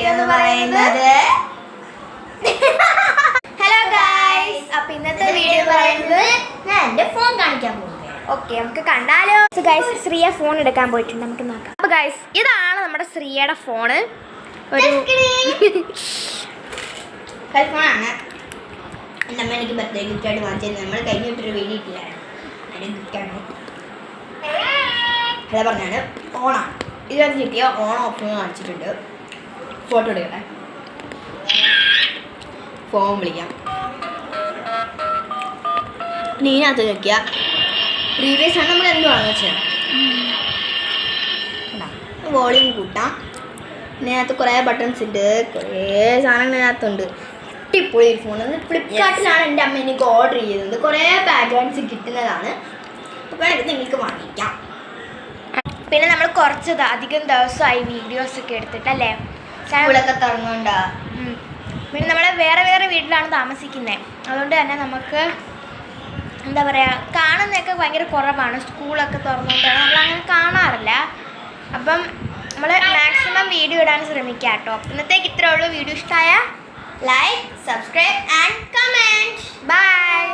Video എന്ന് പറയുന്നത് hello guys. അപ്പോൾ ഇന്നത്തെ വീഡിയോ പറയുന്നത് ഞാൻ എൻ്റെ ഫോൺ കാണിക്കാൻ പോകുന്നത്. ഓക്കെ, നമുക്ക് കണ്ടാലോ. ഗൈസ്, ശ്രീയ ഫോൺ എടുക്കാൻ പോയിട്ടുണ്ട്, നമുക്ക് നോക്കാം. അപ്പോൾ ഗൈസ്, ഇതാണ് നമ്മുടെ ശ്രീയയുടെ ഫോണ്. ഒരു ഫോണാണ്. എൻ്റെ അമ്മ എനിക്ക് ബർത്ത്ഡേ ഗിഫ്റ്റായിട്ട് വാങ്ങിച്ചത്. നമ്മൾ കഴിഞ്ഞിട്ടൊരു വീഡിയോ ഇട്ടില്ലായിരുന്നു, അതിൻ്റെ ഗിഫ്റ്റാണ്. അതാ പറഞ്ഞാണ് ഓണാണ്. ഇതിനകത്ത് കിട്ടിയ ഓണം ഓപ്ഷൻ കാണിച്ചിട്ടുണ്ട്. ഫോട്ടോ എടുക്കട്ടെ, ഫോൺ വിളിക്കാം. ഇതിനകത്ത് നോക്കിയ പ്രീവിയസ് ആണ് നമ്മൾ എന്തുവാണെന്ന് വെച്ചാൽ വോളിയം കൂട്ടാം. ഇതിനകത്ത് കുറേ ബട്ടൺസ് ഉണ്ട്, കുറേ സാധനങ്ങൾ ഇതിനകത്തുണ്ട്. അടിപൊളി ഒരു ഫോൺ. ഫ്ലിപ്കാർട്ടിലാണ് എൻ്റെ അമ്മ എനിക്ക് ഓർഡർ ചെയ്തത്. കുറേ ബാക്ക്ഗ്രൗണ്ട്സ് കിട്ടുന്നതാണ്. അപ്പോൾ എനിക്ക് നിങ്ങൾക്ക് വാങ്ങിക്കാം. പിന്നെ നമ്മൾ കുറച്ച് അധികം ദിവസമായി വീഡിയോസൊക്കെ എടുത്തിട്ടല്ലേ, സ്കൂളൊക്കെ തുറന്നുകൊണ്ടാ. പിന്നെ നമ്മൾ വേറെ വേറെ വീട്ടിലാണ് താമസിക്കുന്നത്. അതുകൊണ്ട് തന്നെ നമുക്ക് എന്താ പറയുക, കാണുന്നതൊക്കെ ഭയങ്കര കുറവാണ്. സ്കൂളൊക്കെ തുറന്നുകൊണ്ടാണ് നമ്മളങ്ങനെ കാണാറില്ല. അപ്പം നമ്മൾ മാക്സിമം വീഡിയോ ഇടാൻ ശ്രമിക്കാം കേട്ടോ. ഇന്നത്തേക്ക് ഇത്രേ ഉള്ളൂ. വീഡിയോ ഇഷ്ടമായ like, subscribe and comment. By.